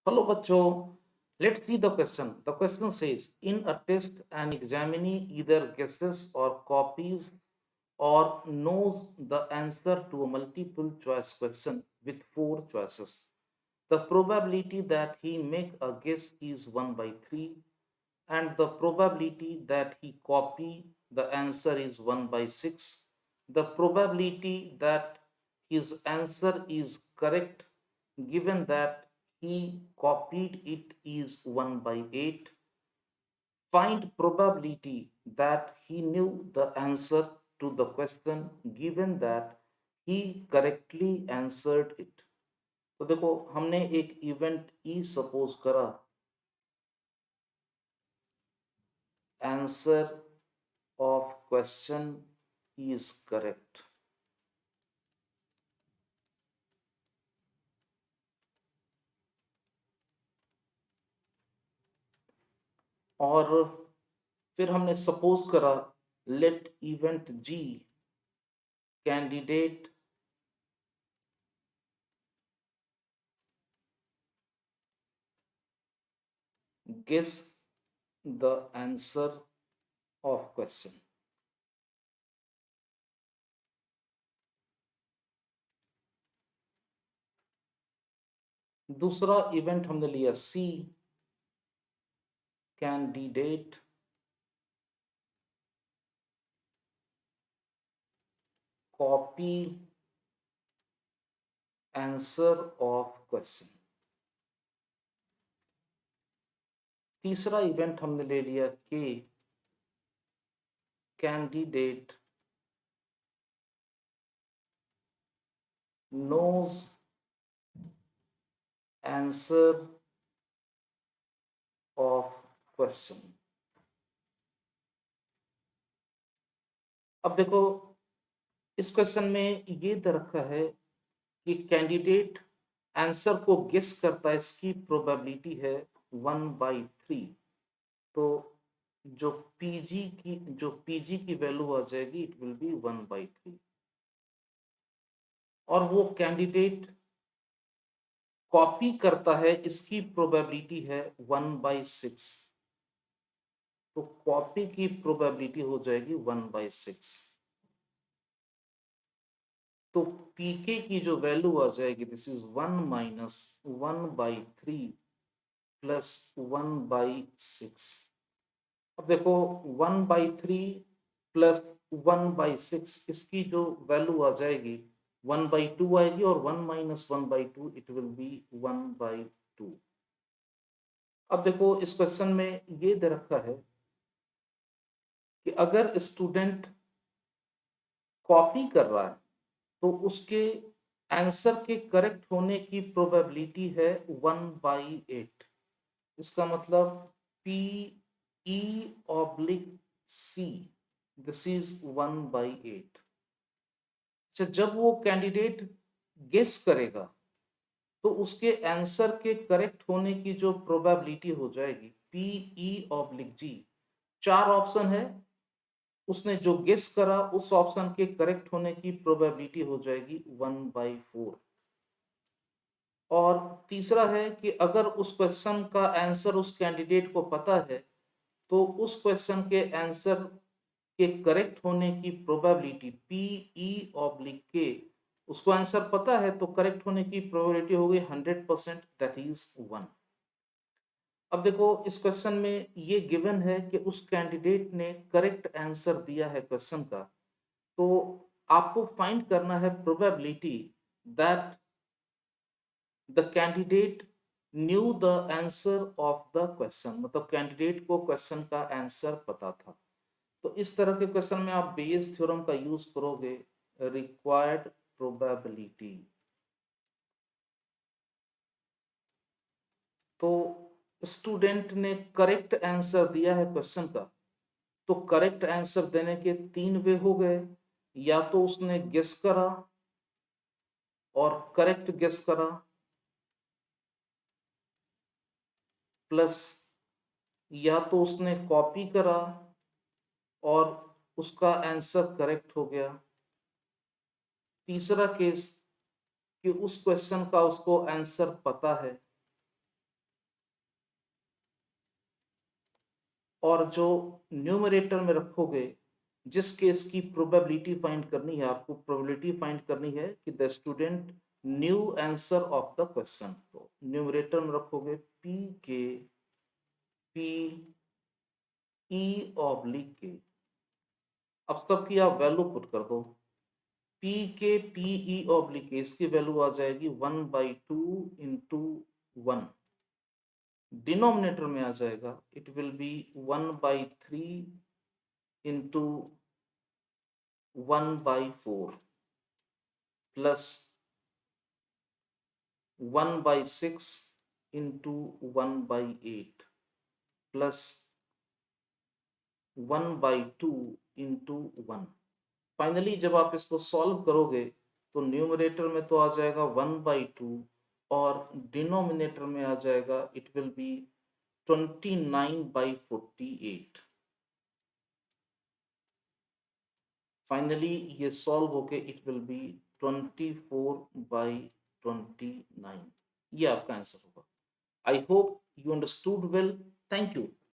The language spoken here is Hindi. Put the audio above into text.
Hello, bachcho. Let's see the question. The question says, in a test, an examinee either guesses or copies or knows the answer to a multiple choice question with four choices. The probability that he make a guess is 1 by 3, and the probability that he copy the answer is 1 by 6. The probability that his answer is correct given that he copied it is 1 by 8. Find probability that he knew the answer to the question given that he correctly answered it. तो देखो हमने एक इवेंट ई सपोज करा, answer of question is correct, और फिर हमने सपोज करा let event G candidate guess the answer of question. दूसरा इवेंट हमने लिया C candidate copy answer of question. तीसरा इवेंट हमने ले लिया K candidate knows answer of question। अब देखो इस क्वेश्चन में ये दे रखा है कि कैंडिडेट आंसर को गेस करता है, इसकी प्रोबेबिलिटी है 1/3। तो जो पीजी की वैल्यू आ जाएगी इट विल बी 1/3, और वो कैंडिडेट कॉपी करता है, इसकी प्रोबेबिलिटी है 1/6। तो कॉपी की प्रोबेबिलिटी हो जाएगी 1/6। तो पीके की जो वैल्यू आ जाएगी दिस इज 1 माइनस 1/3 प्लस 1/6। अब देखो 1/3 प्लस 1/6 इसकी जो वैल्यू आ जाएगी 1/2 आएगी, और 1 माइनस 1/2 इट विल बी 1/2। अब देखो इस क्वेश्चन में ये दे रखा है कि अगर स्टूडेंट कॉपी कर रहा है तो उसके आंसर के करेक्ट होने की प्रोबेबिलिटी है 1/8। इसका मतलब P E oblique see this is 1/8। अच्छा, जब वो कैंडिडेट गेस करेगा तो उसके आंसर के करेक्ट होने की जो प्रोबेबिलिटी हो जाएगी पी ई ऑब्लिक जी, चार ऑप्शन है, उसने जो गेस करा उस ऑप्शन के करेक्ट होने की प्रोबेबिलिटी हो जाएगी 1/4। और तीसरा है कि अगर उस क्वेश्चन का आंसर उस कैंडिडेट को पता है तो उस क्वेश्चन के आंसर के करेक्ट होने की प्रोबेबिलिटी पी ई ऑब्लिक के, उसको आंसर पता है तो करेक्ट होने की प्रोबेबिलिटी हो गई 100%, दैट इज 1। अब देखो इस क्वेश्चन में ये गिवन है कि उस कैंडिडेट ने करेक्ट आंसर दिया है क्वेश्चन का, तो आपको फाइंड करना है probability that the candidate new the answer of the question, मतलब कैंडिडेट को क्वेश्चन का आंसर पता था। तो इस तरह के क्वेश्चन में आप बेयस थ्योरम का यूज करोगे, रिक्वायर्ड प्रोबेबिलिटी। तो स्टूडेंट ने करेक्ट आंसर दिया है क्वेश्चन का, तो करेक्ट आंसर देने के तीन वे हो गए, या तो उसने गेस करा और करेक्ट गेस करा, प्लस या तो उसने कॉपी करा और उसका आंसर करेक्ट हो गया। तीसरा केस कि उस क्वेश्चन का उसको आंसर पता है, और जो न्यूमरेटर में रखोगे, जिस केस की प्रोबेबिलिटी फाइंड करनी है, आपको प्रोबेबिलिटी फाइंड करनी है कि the student new answer of the question, तो न्यूमरेटर में रखोगे पी के पी ई ऑब्लिक के। अब सबकी आप वैल्यू पुट कर दो, पी के पी ई ऑब्लिक के, इसकी वैल्यू आ जाएगी 1/2 इंटू 1। डिनोमिनेटर में आ जाएगा, it will be 1/3 into 1/4 plus 1/6 into 1/8 plus 1/2 into 1। Finally जब आप इसको सॉल्व करोगे तो न्यूमरेटर में तो आ जाएगा 1/2 और डिनोमिनेटर में आ जाएगा इट विल बी 29/48। फाइनली ये सॉल्व होके इट विल बी 24/29। ये आपका आंसर होगा। I hope you understood well. Thank you.